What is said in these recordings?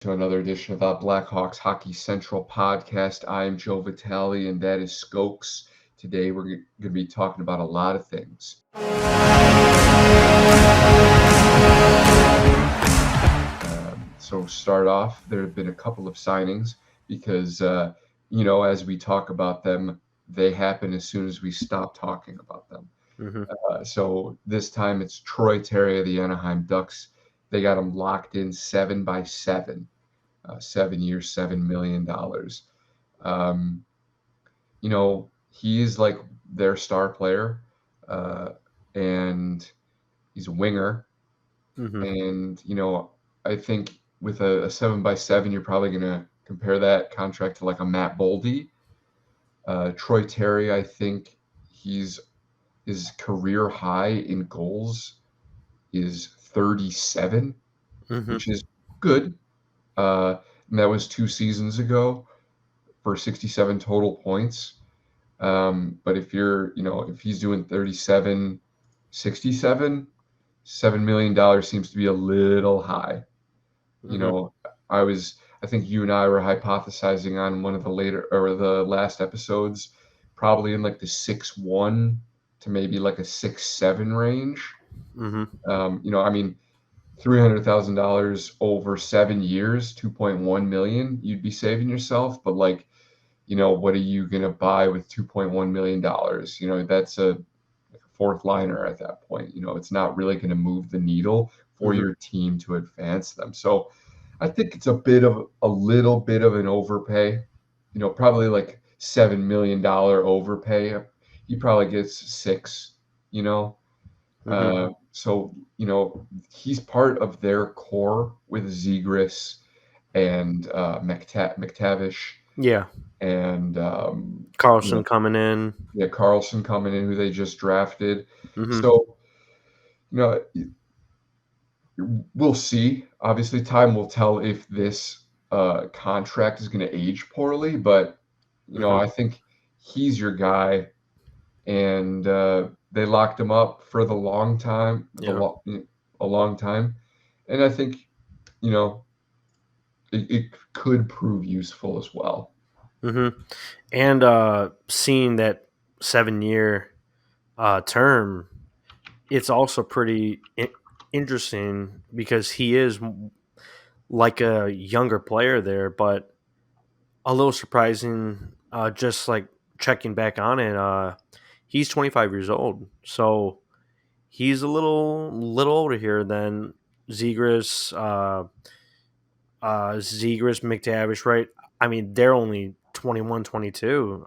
To another edition of the Blackhawks Hockey Central podcast. I am Joe Vitali, and that is Skoks. Today, we're going to be talking about a lot of things. So, start off, there have been a couple of signings because, as we talk about them, they happen as soon as we stop talking about them. So, this time it's Troy Terry of the Anaheim Ducks. They got him locked in 7x7. 7 years, $7 million. He's like their star player, and he's a winger. And, I think with a 7x7, you're probably going to compare that contract to like a Matt Boldy. Troy Terry, I think his career high in goals is 37, which is good. And that was 2 seasons ago for 67 total points. But if he's doing 37, 67, $7 million seems to be a little high. I think you and I were hypothesizing on one of the last episodes, probably in like the 6'1" to maybe like a 6'7" range. $300,000 over 7 years, 2.1 million, you'd be saving yourself. But what are you going to buy with $2.1 million? That's a fourth liner at that point. It's not really going to move the needle for your team to advance them. So I think it's a little bit of an overpay, probably like $7 million overpay. He probably gets 6, So, he's part of their core with Zegras and McTavish. Yeah. And Carlson coming in. Yeah, Carlson coming in, who they just drafted. So, we'll see. Obviously, time will tell if this contract is going to age poorly. But, I think he's your guy. And they locked him up for a long time. And I think, it could prove useful as well. And seeing that 7-year term, it's also pretty interesting because he is like a younger player there, but a little surprising. Just like checking back on it, he's 25 years old, so he's a little older here than Zegras, McTavish, right? I mean, they're only 21, 22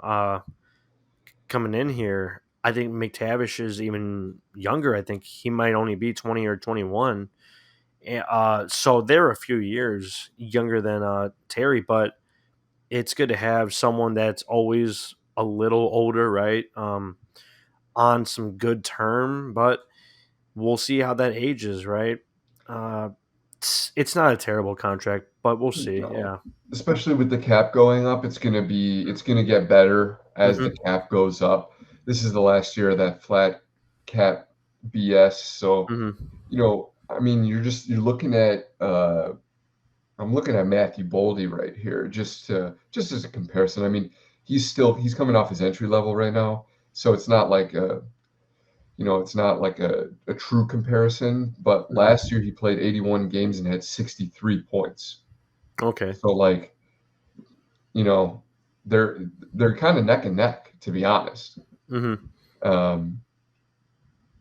coming in here. I think McTavish is even younger. I think he might only be 20 or 21. So they're a few years younger than Terry, but it's good to have someone that's always a little older, right? On some good term, but we'll see how that ages, right? It's not a terrible contract, but we'll see. No. Yeah, Especially with the cap going up, it's going to get better as the cap goes up. This is the last year of that flat cap BS. So, you're looking at I'm looking at Matthew Boldy right here, just as a comparison. I mean, he's coming off his entry level right now, so it's not like a true comparison. But last year he played 81 games and had 63 points. Okay. So they're kind of neck and neck, to be honest.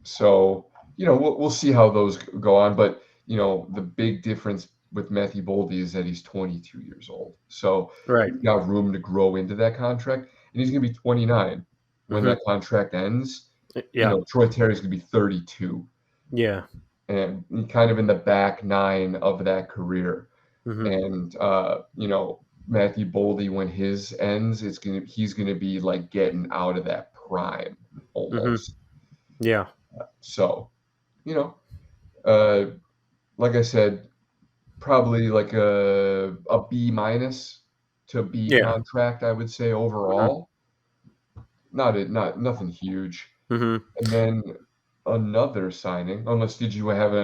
So we'll see how those go on. But the big difference with Matthew Boldy is that he's 22 years old. So Right. he's got room to grow into that contract, and he's going to be 29 when that contract ends. Yeah. Troy Terry's going to be 32. Yeah. And kind of in the back nine of that career. And Matthew Boldy, when his ends, he's gonna be like getting out of that prime almost. Yeah. So, like I said, probably like a B minus to B contract, I would say overall. Not nothing huge. And then another signing. Unless did you have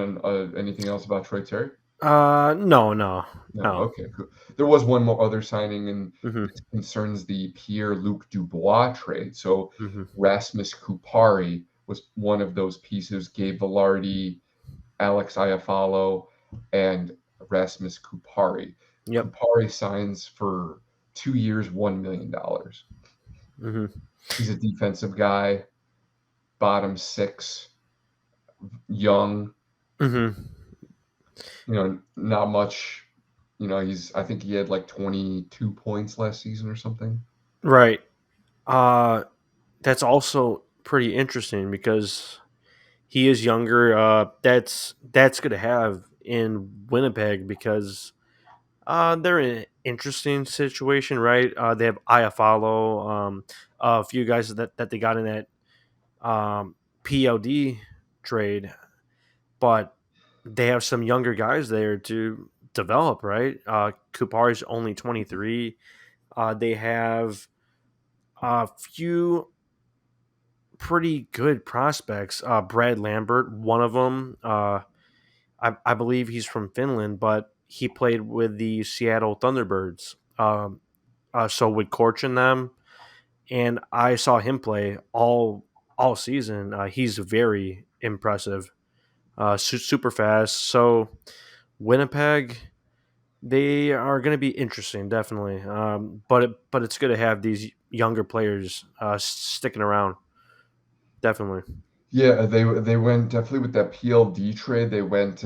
anything else about Troy Terry? No, No, no. okay, cool. There was one more other signing, and Mhm, this concerns the Pierre-Luc Dubois trade. So mhm. Rasmus Kupari was one of those pieces, Gabe Vilardi, Alex Iafallo, and Rasmus Kupari. Yep. Kupari signs for 2 years, $1 million. Mhm, He's a defensive guy, bottom six, young, mhm. not much. I think he had like 22 points last season or something. Right. Uh, that's also pretty interesting because he is younger. That's good to have in Winnipeg because they're in an interesting situation, right? They have Iafallo, a few guys that they got in that PLD trade, but they have some younger guys there to develop, right? Kupari's only 23. They have a few pretty good prospects. Brad Lambert, one of them. I believe he's from Finland, but he played with the Seattle Thunderbirds. So with Korch and them, and I saw him play all season. He's very impressive, super fast. So Winnipeg, they are going to be interesting, definitely. But it's good to have these younger players sticking around, definitely. Yeah, they went definitely with that PLD trade. They went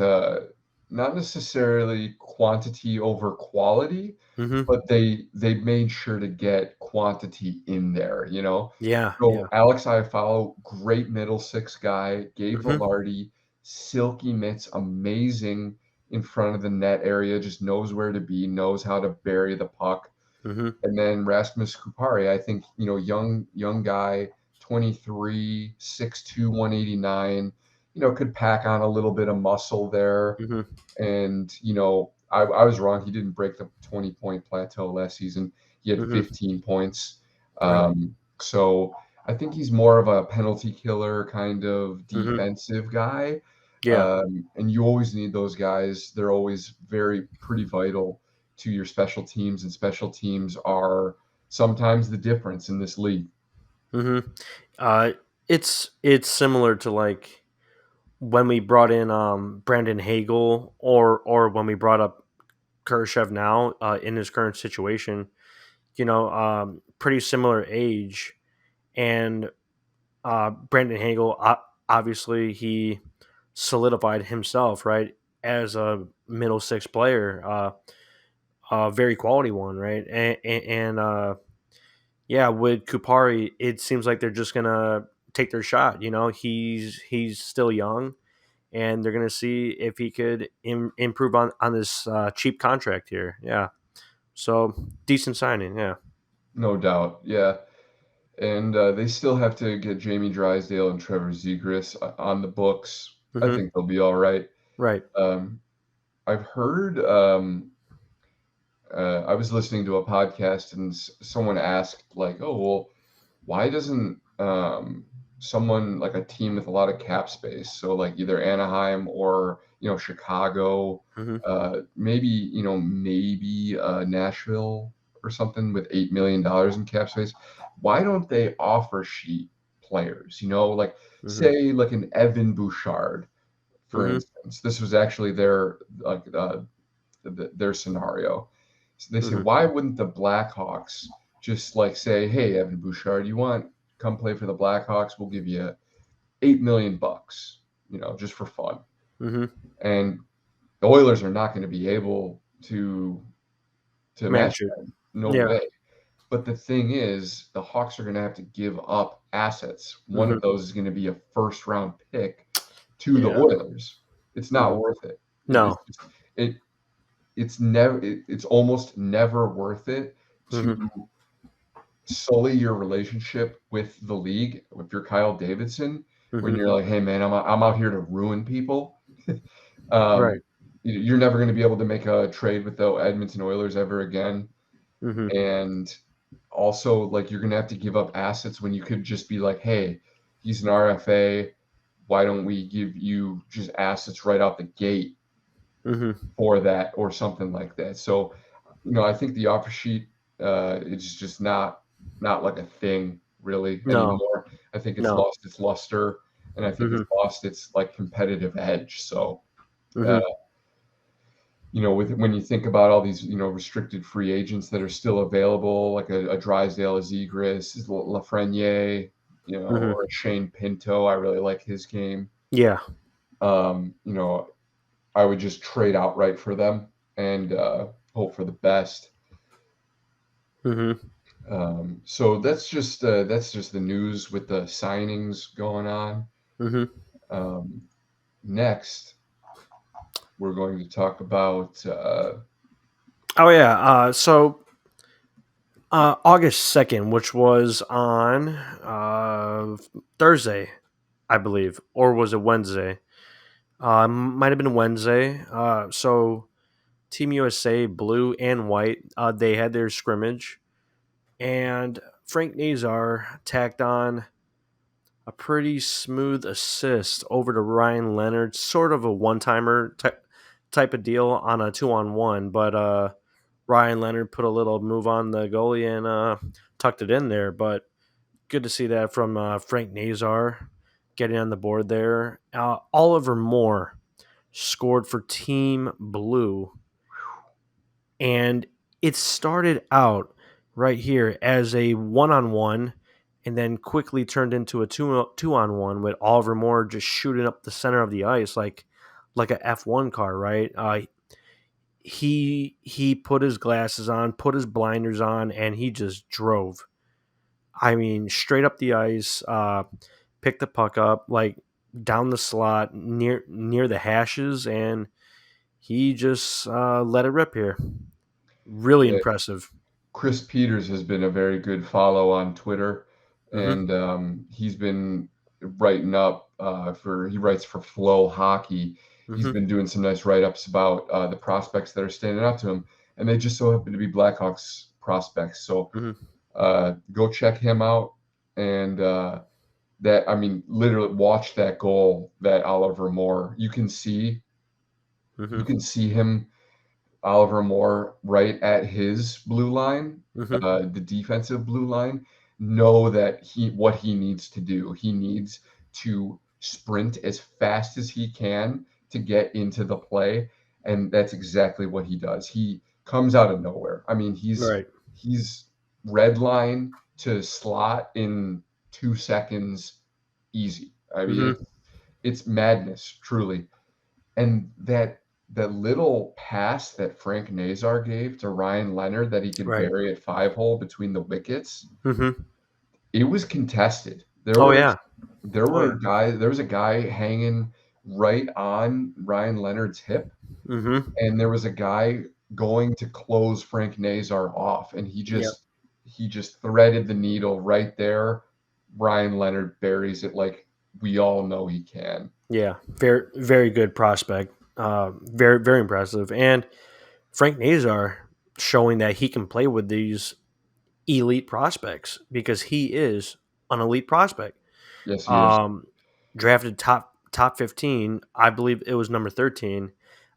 not necessarily quantity over quality, Hmm. but they made sure to get quantity in there, you know. Yeah, So yeah. Alex Iafallo, great middle six guy. Gabe Hmm. Vilardi, silky mitts, amazing in front of the net area, just knows where to be, knows how to bury the puck. Hmm. And then Rasmus Kupari, I think, young guy, 23, 6'2", 189, could pack on a little bit of muscle there. Hmm. And, I was wrong. He didn't break the 20-point plateau last season. He had Hmm. 15 points. Right. So I think he's more of a penalty killer kind of Hmm. defensive guy. Yeah. And you always need those guys. They're always pretty vital to your special teams, and special teams are sometimes the difference in this league. Hmm. Uh, it's similar to like when we brought in Brandon Hagel or when we brought up Khrushchev now in his current situation. Pretty similar age, and Brandon Hagel obviously he solidified himself right as a middle six player, a very quality one, right? And yeah, with Kupari, it seems like they're just gonna take their shot. He's still young, and they're gonna see if he could improve on this cheap contract here. Yeah, so decent signing. Yeah. No doubt. Yeah. And they still have to get Jamie Drysdale and Trevor Zegras on the books. I Hmm. think they'll be all right. Right. Um, I've heard. I was listening to a podcast, and someone asked, like, "Oh, well, why doesn't someone like a team with a lot of cap space, so like either Anaheim or Chicago, Hmm. maybe Nashville or something with $8 million in cap space, why don't they offer sheet players? Like Hmm. say like an Evan Bouchard, for Hmm. instance. This was actually their scenario. So they say, Hmm. why wouldn't the Blackhawks just like say, hey, Evan Bouchard, you want come play for the Blackhawks? We'll give you $8 million, just for fun. Hmm. And the Oilers are not going to be able to match Manage it. that. No Yeah. way. But the thing is, the Hawks are going to have to give up assets. One Hmm. of those is going to be a first round pick to the Yeah. Oilers. It's not Hmm. worth it. No. It it's almost never worth it to Hmm. sully your relationship with the league. If you're Kyle Davidson, when Hmm. you're like, hey man, I'm out here to ruin people. Right. um, you're never going to be able to make a trade with the Edmonton Oilers ever again. Hmm. And also, like, you're going to have to give up assets when you could just be like, hey, he's an RFA. Why don't we give you just assets right out the gate? Mm-hmm. for that or something like that. So, I think the offer sheet is just not like a thing really No, anymore. I think it's no. lost its luster, and I think it's Mm-hmm. lost its like competitive edge. So, uh, Mm-hmm. with when you think about all these restricted free agents that are still available, like a Drysdale, a Zegras, Lafreniere, or Mm-hmm. a Shane Pinto. I really like his game. Yeah. Um, you know, I would just trade outright for them and hope for the best. Mm-hmm. So that's just the news with the signings going on. Mm-hmm. Um, Next, we're going to talk about Oh yeah. August 2nd, which was on Thursday, I believe, or was it Wednesday? Might have been Wednesday. So Team USA, blue and white, they had their scrimmage, and Frank Nazar tacked on a pretty smooth assist over to Ryan Leonard, sort of a one-timer type of deal on a 2-on-1, but Ryan Leonard put a little move on the goalie and tucked it in there. But good to see that from Frank Nazar getting on the board there. Oliver Moore scored for Team Blue, and it started out right here as a one-on-one and then quickly turned into a two-on-one with Oliver Moore just shooting up the center of the ice like a F1 car, right? He put his glasses on, put his blinders on, and he just drove. I mean, straight up the ice, picked the puck up like down the slot near the hashes, and he just let it rip here. Really yeah, impressive. Chris Peters has been a very good follow on Twitter, Mm-hmm. and he's been writing up he writes for Flow Hockey. He's Mm-hmm. been doing some nice write ups about the prospects that are standing up to him, and they just so happen to be Blackhawks prospects. So Mm-hmm. go check him out, and that I mean, literally watch that goal that Oliver Moore. You Mm-hmm. can see him Oliver Moore right at his blue line, Mm-hmm. the defensive blue line, know that what he needs to do. He needs to sprint as fast as he can to get into the play, and that's exactly what he does. He comes out of nowhere. I mean, Right. he's red line to slot in 2 seconds, easy. I mean, Mm-hmm. it's madness, truly. And that little pass that Frank Nazar gave to Ryan Leonard that he could Right. bury at 5-hole between the wickets, Mm-hmm. it was contested. There Oh was yeah. there Oh were yeah. guys there was a guy hanging right on Ryan Leonard's hip, Mm-hmm. and there was a guy going to close Frank Nazar off, and Yep. he just threaded the needle right there. Ryan Leonard buries it like we all know he can. Yeah. Very very good prospect. Very very impressive. And Frank Nazar showing that he can play with these elite prospects because he is an elite prospect. Yes, he is. Um, Drafted top 15, I believe it was number 13.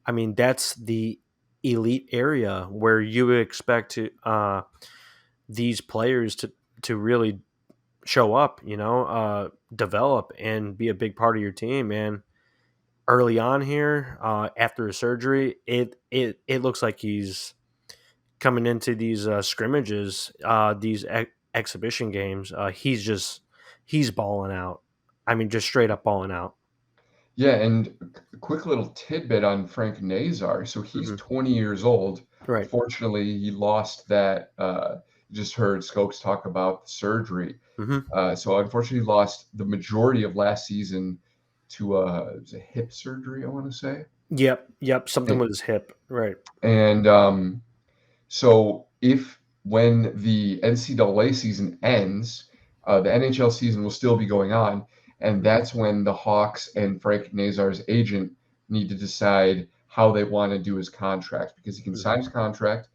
I mean, that's the elite area where you would expect these players to really show up, develop and be a big part of your team. And early on here, after his surgery, it looks like he's coming into these scrimmages, these exhibition games. He's balling out. I mean, just straight up balling out. Yeah, and a quick little tidbit on Frank Nazar. So he's Hmm. 20 years old. Right. Unfortunately, he lost that. Just heard Skokes talk about the surgery. Hmm. So unfortunately, he lost the majority of last season to it was a hip surgery, I want to say. Yep. Yep. Something And, with his hip. Right. and so if when the NCAA season ends, the NHL season will still be going on, and Hmm. that's when the Hawks and Frank Nazar's agent need to decide how they want to do his contract because he can sign his Hmm. contract,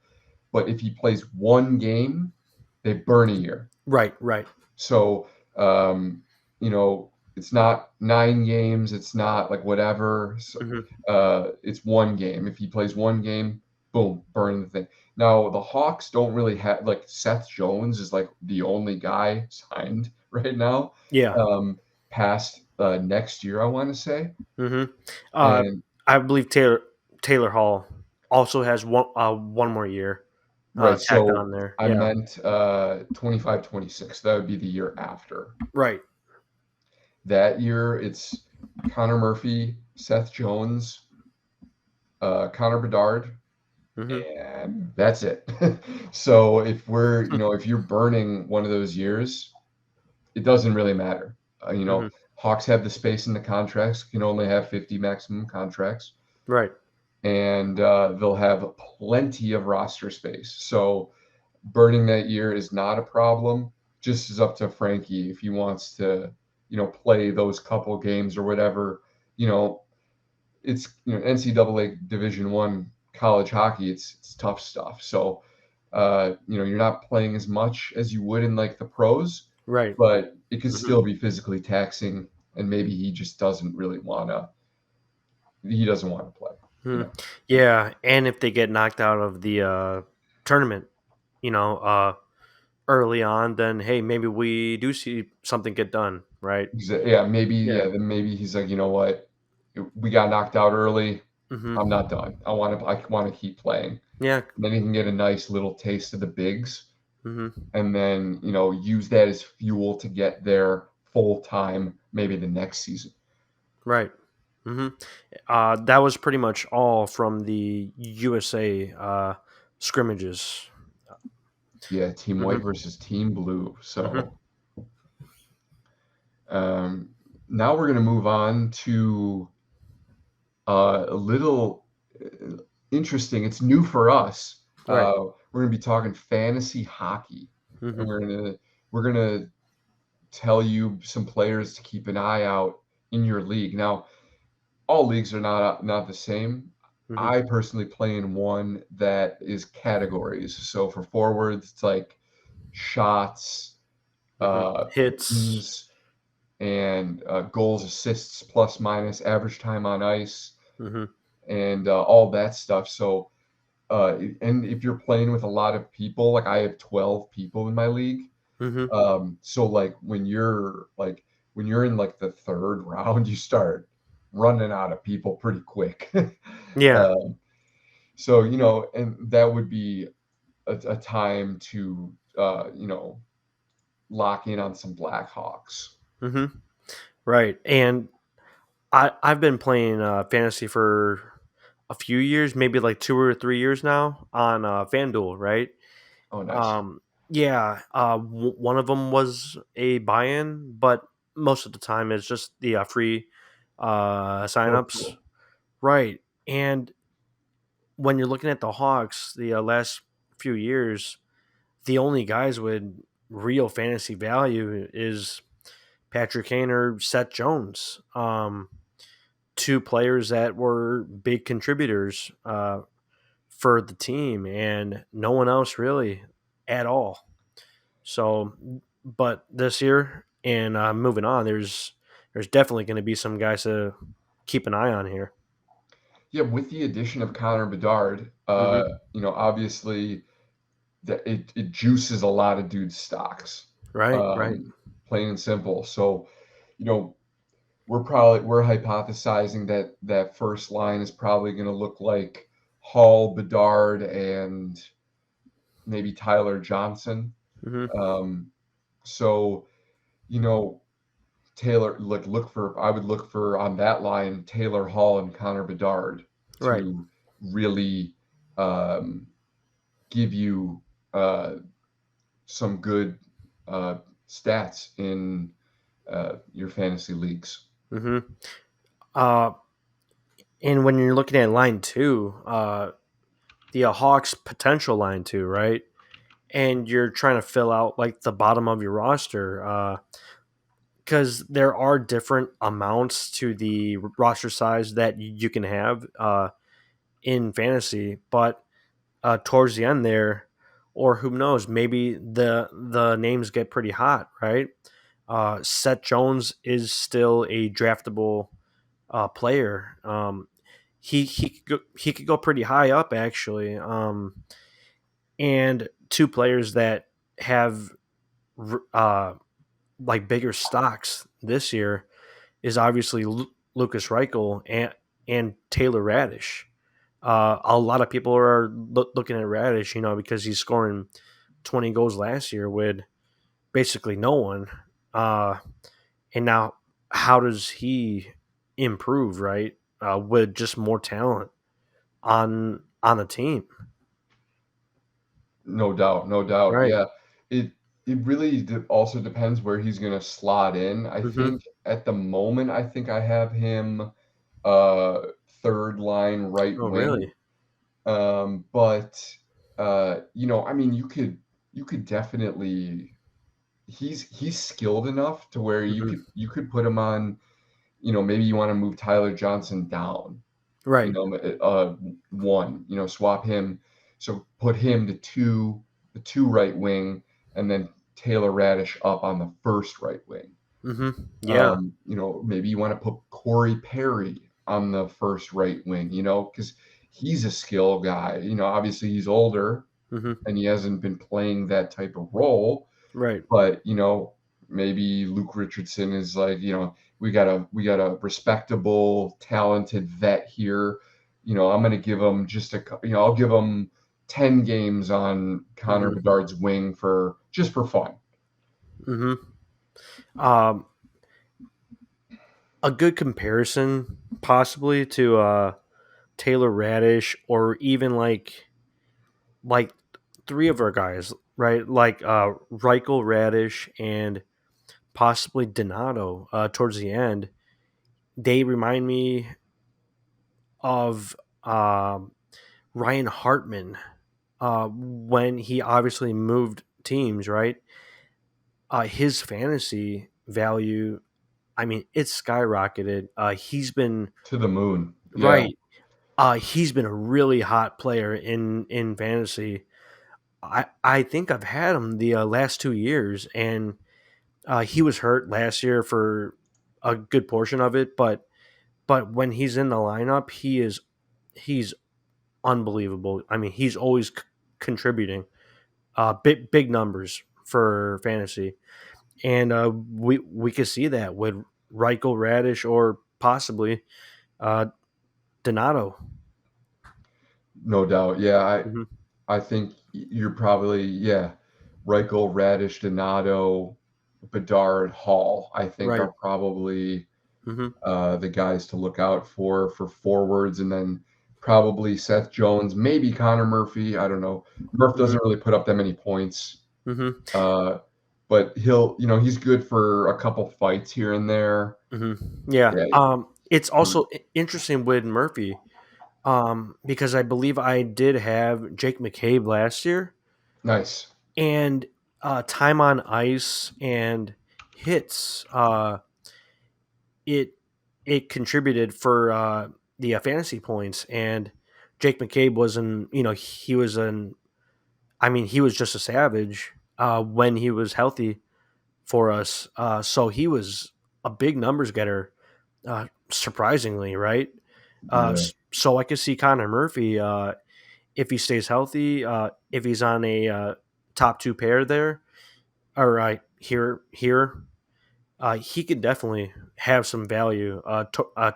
but if he plays one game, they burn a year. Right. Right. So, um, you know, it's not 9 games. It's not like whatever. So, Hmm. it's one game. If he plays one game, boom, burn the thing. Now the Hawks don't really have like Seth Jones is like the only guy signed right now, Yeah. past next year, I want to say. Hmm. Uh, And I believe Taylor Hall also has one more year right, tacked so on there. I Yeah. meant 25, 26. That would be the year after. Right. That year, it's Connor Murphy, Seth Jones, Connor Bedard, Hmm. and that's it. So if you're burning one of those years, it doesn't really matter. Hmm. Hawks have the space in the contracts, can only have 50 maximum contracts, Right. and they'll have plenty of roster space. So burning that year is not a problem. Just is up to Frankie if he wants to, play those couple games or whatever. You know, it's NCAA Division One college hockey. It's tough stuff. So you're not playing as much as you would in like the pros, Right. but it could Hmm. still be physically taxing. And maybe he just doesn't really wanna. He doesn't want to play. You Hmm. know. Yeah, and if they get knocked out of the tournament, you know, early on, then hey, maybe we do see something get done, right? Yeah, maybe. Yeah. Yeah, then maybe he's like, you know what, we got knocked out early. I'm Hmm. not done. I want to keep playing. Yeah. And then he can get a nice little taste of the bigs, Hmm. and then use that as fuel to get there full time maybe the next season. Right. Hmm. That was pretty much all from the USA scrimmages. Yeah, Team White Hmm. versus Team Blue. Hmm. So um, now we're gonna move on to a little uh, interesting. It's new for us. Right. We're gonna be talking fantasy hockey, and Hmm. we're gonna tell you some players to keep an eye out in your league. Now, all leagues are not the same. Hmm. I personally play in one that is categories. So for forwards, it's like shots, Hmm. Hits. wins, and goals, assists, plus minus, average time on ice, Hmm. and all that stuff. So, and if you're playing with a lot of people, like I have 12 people in my league. Hmm. So like when you're in like the third round, you start running out of people pretty quick. Yeah. um, so and that would be a time to lock in on some Blackhawks. Hmm. Right. And I've been playing fantasy for a few years, maybe like 2 or 3 years now on FanDuel, right? Oh, nice. Um, yeah, one of them was a buy-in, but most of the time it's just the free Oh, signups, cool. right? And when you're looking at the Hawks, the last few years, the only guys with real fantasy value is Patrick Kane or Seth Jones. Two players that were big contributors for the team, and no one else really at all. So, but this year and moving on, there's definitely going to be some guys to keep an eye on here. Yeah, with the addition of Connor Bedard, Hmm. obviously that it juices a lot of dudes' stocks, Right, right. um, plain and simple. So, you know, we're hypothesizing that that first line is probably going to look like Hall, Bedard, and maybe Tyler Johnson. Hmm. Um, so, you know, Taylor look for I would look for on that line Taylor Hall and Connor Bedard Right. to really um, give you some good uh, stats in your fantasy leagues. Hmm. Uh, and when you're looking at line two, the Hawks potential line two, right? And you're trying to fill out like the bottom of your roster, because there are different amounts to the roster size that you can have in fantasy, but towards the end there, or who knows, maybe the names get pretty hot, right? Seth Jones is still a draftable player. He could go pretty high up actually. And two players that have uh, like bigger stocks this year is obviously Lucas Reichel and Taylor Radish. A lot of people are looking at Radish, because he's scoring 20 goals last year with basically no one. Uh, and now, how does he improve, right? With just more talent on the team, No doubt, no doubt. right? Yeah, it it really also depends where he's going to slot in. I Mm-hmm. think at the moment, I think I have him uh third line right Oh, wing. really? But I mean, you could definitely he's skilled enough to where you Mm-hmm. could put him on, maybe you want to move Tyler Johnson down, you Right. know, one, swap him. So put him the two right wing, and then Taylor Radish up on the first right wing. Mm-hmm. Yeah. Maybe you want to put Corey Perry on the first right wing, because he's a skill guy. Obviously he's older Mm-hmm. and he hasn't been playing that type of role, Right. but maybe Luke Richardson is like, we got a respectable, talented vet here. I'm going to give him I'll give him 10 games on Connor Mm-hmm. Bedard's wing for just for fun. Mm-hmm. Um, a good comparison possibly to Taylor Radish, or even like three of our guys, right? Like Reichel, Radish, and possibly Donato towards the end. They remind me of Ryan Hartman when he obviously moved teams, right? His fantasy value, I mean, it's skyrocketed. He's been To the moon. Yeah. right. He's been a really hot player in fantasy. I think I've had him the last 2 years, and he was hurt last year for a good portion of it. But when he's in the lineup, he's unbelievable. I mean, he's always contributing big numbers for fantasy, and we could see that with Reichel, Radish, or possibly uh, Donato. No doubt. Yeah, Hmm. I think you're probably, yeah, Reichel, Radish, Donato, Bedard, Hall, I think Right. are probably Hmm. the guys to look out for forwards, and then probably Seth Jones, maybe Connor Murphy. I don't know. Murph Hmm. doesn't really put up that many points, Hmm. uh, but he's good for a couple fights here and there. Hmm. Yeah. Yeah, It's also interesting with Murphy, because I believe I did have Jake McCabe last year, nice. and time on ice and hits, it it contributed for the fantasy points. And Jake McCabe was an he was an I mean, he was just a savage when he was healthy for us. So he was a big numbers getter, surprisingly, right? Yeah. So I could see Connor Murphy, if he stays healthy, if he's on a top two pair there, or here, he could definitely have some value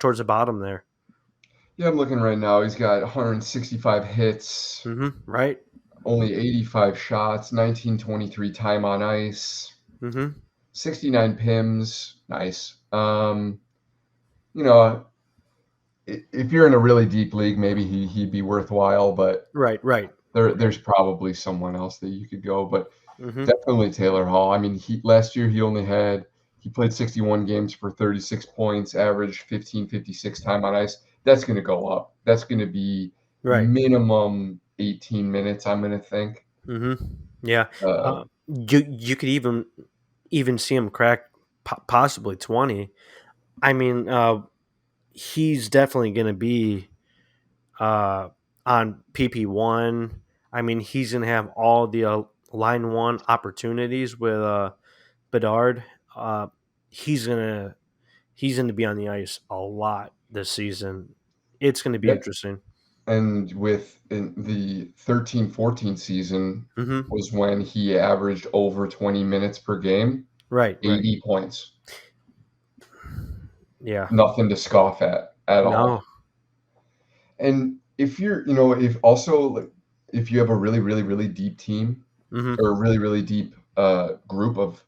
towards the bottom there. Yeah, I'm looking right now. He's got 165 hits, Right? only 85 shots, 1923 time on ice, Mm-hmm. 69 pims. Nice. You know, if you're in a really deep league, maybe he'd be worthwhile, but Right. Right. there's probably someone else that you could go. But Mm-hmm. definitely Taylor Hall. I mean, last year he played 61 games for 36 points, averaged 1556 time on ice. That's going to go up. That's going to be Right. minimum 18 minutes, I'm going to think. Mm-hmm. Yeah. Uh, You could even see him crack possibly 20. I mean, he's definitely going to be on PP1. I mean, he's going to have all the line one opportunities with Bedard. Uh, he's gonna he's going to be on the ice a lot this season. It's going to be Yeah. interesting. And with in the 13-14 season Hmm. was when he averaged over 20 minutes per game, Right, right. 80 points. Yeah. Nothing to scoff at No. all. And if you're, if also like if you have a really, really, really deep team Hmm. or a really, really deep group of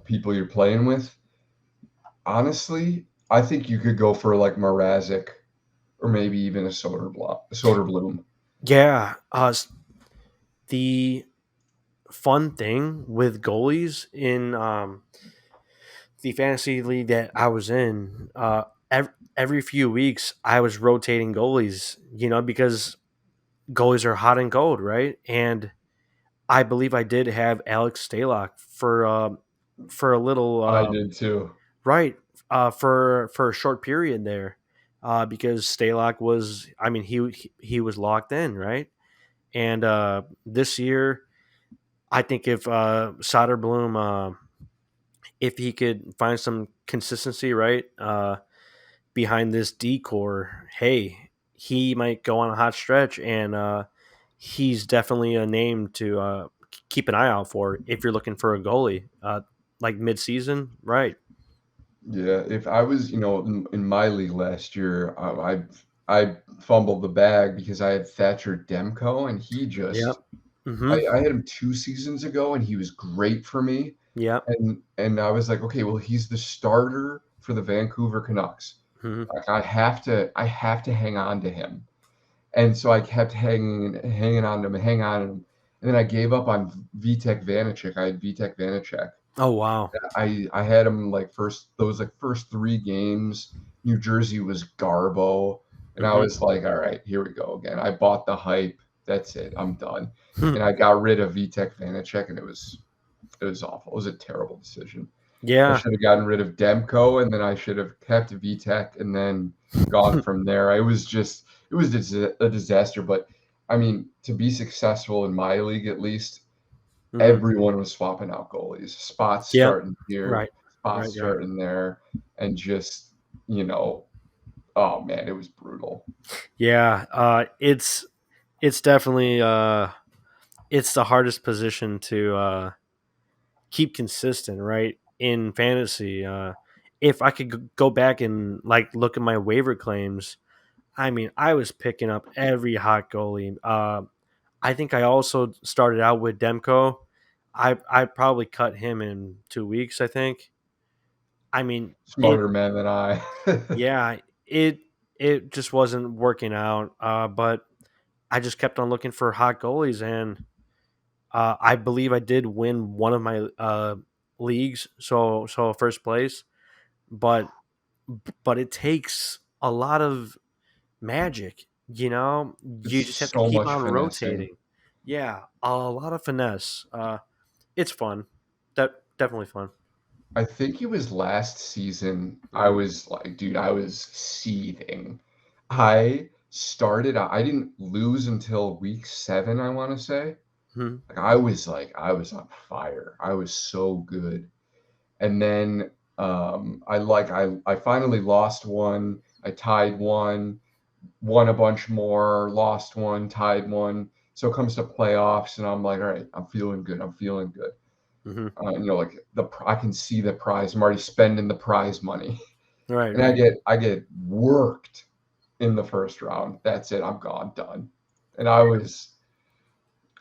people you're playing with, honestly, I think you could go for like Mrazek or maybe even a Soderblom. Yeah. The fun thing with goalies in the fantasy league that I was in, every few weeks I was rotating goalies, because goalies are hot and cold, right? And I believe I did have Alex Stalock for a little I did too. right for a short period there, because Stalock was, I mean, he was locked in, right? And this year, I think if Soderblom, if he could find some consistency, right, behind this decor, hey, he might go on a hot stretch, and he's definitely a name to keep an eye out for if you're looking for a goalie, like mid-season, right? Yeah, if I was, in my league last year, I fumbled the bag because I had Thatcher Demko, and he Yep. just Mm-hmm. I had him 2 seasons ago, and he was great for me, Yep. and I was like, "Okay, well, he's the starter for the Vancouver Canucks. Mm-hmm. Like, I have to hang on to him." And so I kept hanging on to him, hang on to him, and then I gave up on Vitek Vanacek. I had Vitek Vanacek. Oh wow. I had him like first 3 games. New Jersey was Garbo, and I Mm-hmm. was like, "All right, here we go again." I bought the hype. That's it. I'm done. And I got rid of Vitek Vanacek, and it was awful. It was a terrible decision. I Yeah. should have gotten rid of Demko, and then I should have kept Vitek, and then gone from there. It was a disaster. But I mean, to be successful in my league, at least, Mm-hmm. everyone was swapping out goalies, spots Yep. starting here, Right. spots Right. Right. starting there, and just, you know, oh man, it was brutal. Yeah. It's definitely it's the hardest position to keep consistent, right? In fantasy, if I could go back and like look at my waiver claims, I mean, I was picking up every hot goalie. I think I also started out with Demko. I probably cut him in 2 weeks. I think. I mean, it Smarter man than I. yeah, it just wasn't working out. But I just kept on looking for hot goalies, and I believe I did win one of my leagues, so first place. But it takes a lot of magic. You It's just have to so keep much on finessing. rotating. Yeah, a lot of finesse. It's fun. Definitely fun. I think it was last season, I Hmm. was like, dude, I was seething. I didn't lose until week 7, I want to say. Hmm. I was on fire. I was so good. And then I finally lost one. I tied one, won a bunch more, lost one, tied one. So it comes to playoffs, and I'm like, all right, I'm feeling good. I'm feeling good. Hmm. Like I can see the prize. I'm already spending the prize money, Right, and I right. get I get worked in the first round. That's it. I'm gone, done. And I was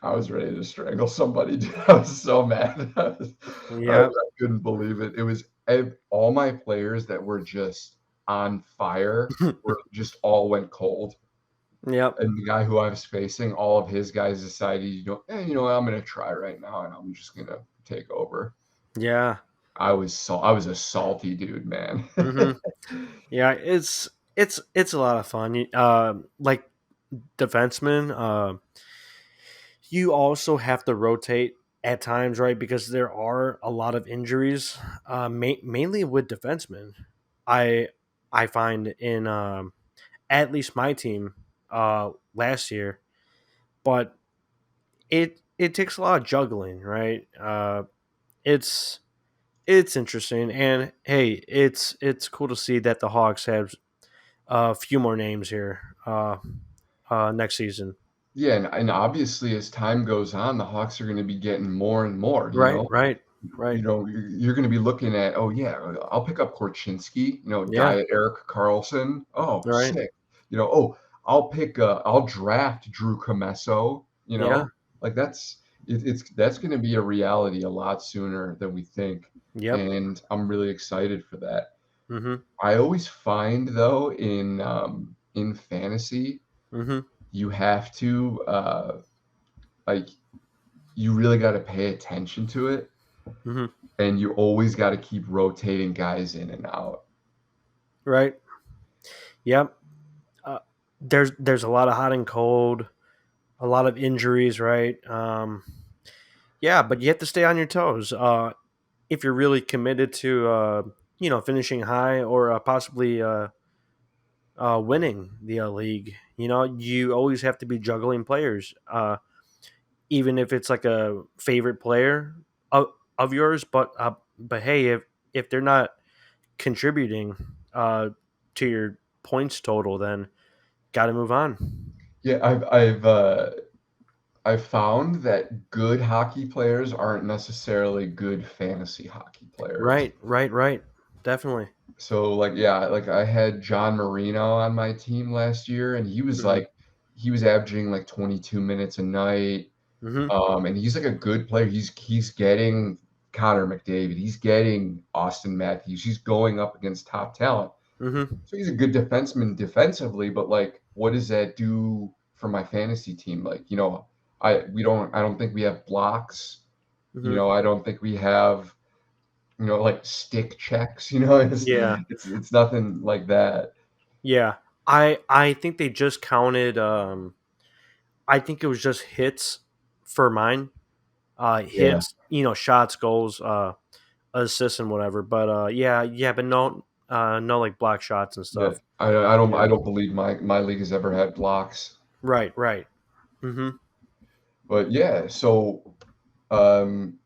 ready to strangle somebody. Dude. I was so mad. I Yep. couldn't believe it. It was all my players that were just on fire were just all went cold. Yep. And the guy who I was facing, all of his guys decided, you know what, I'm gonna try right now, and I'm just gonna take over. Yeah. I was a salty dude, man. Hmm. Yeah. It's a lot of fun. Like defensemen. You also have to rotate at times, right? Because there are a lot of injuries, mainly with defensemen. I I find in at least my team last year, but it takes a lot of juggling, right? It's It's interesting, and hey, it's cool to see that the Hawks have a few more names here next season. Yeah, and obviously as time goes on, the Hawks are going to be getting more and more. Right, right, right. You're going to be looking at, oh yeah, I'll pick up Korchinski. Yeah, Guy Eric Carlson. Oh, right. sick. Oh, I'll draft Drew Comesso. Yeah, Like that's going to be a reality a lot sooner than we think, yep. and I'm really excited for that. Mm-hmm. I always find though in fantasy, Mm-hmm. you have to like you really got to pay attention to it, Mm-hmm. and you always got to keep rotating guys in and out. Right. Yep. Uh, there's a lot of hot and cold, a lot of injuries, right? Yeah, but you have to stay on your toes. If you're really committed to finishing high or possibly winning the league, you always have to be juggling players, even if it's like a favorite player of yours. But hey, if they're not contributing to your points total, then got to move on. Yeah, I've found that good hockey players aren't necessarily good fantasy hockey players. Right, right, right. Definitely. So like yeah, like I had John Marino on my team last year, and Hmm. he was averaging like 22 minutes a night. Hmm. And he's like a good player. He's getting Connor McDavid. He's getting Austin Matthews. He's going up against top talent. Hmm. So he's a good defenseman defensively, but like, what does that do for my fantasy team? Like, I don't think we have blocks. Hmm. I don't think we have, like stick checks. Yeah, It's nothing like that. yeah. I think they just counted. I think it was just hits for mine. Yeah, Hits, shots, goals, assists, and whatever. But yeah, yeah. But no, like block shots and yeah. stuff. I Yeah. don't believe my league has ever had blocks. Right. Right. Mm-hmm. But yeah, so um,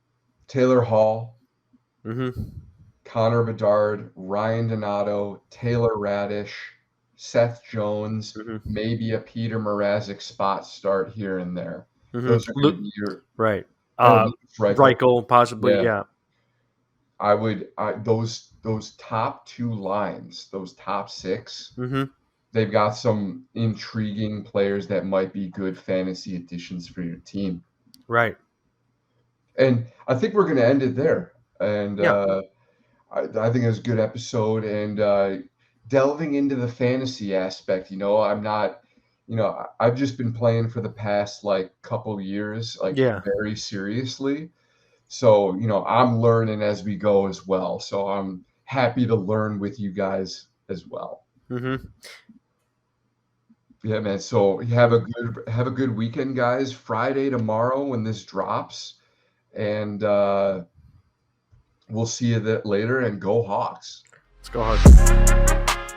Taylor Hall, Mm-hmm. Connor Bedard, Ryan Donato, Taylor Radish, Seth Jones, Mm-hmm. maybe a Peter Mrazek spot start here and there. Those are Mm-hmm. going to be your Right. and Reichel. Reichel, possibly. Yeah, Yeah. those top two lines, those top six, Mm-hmm. they've got some intriguing players that might be good fantasy additions for your team. Right. And I think we're going to end it there. And Yeah. I think it was a good episode, and delving into the fantasy aspect. I'm not, I've just been playing for the past like couple years, like Yeah. very seriously. So, I'm learning as we go as well. So I'm happy to learn with you guys as well. Mm-hmm. Yeah, man. So have a good weekend, guys. Friday tomorrow when this drops, and we'll see you later. And go Hawks. Let's go hard.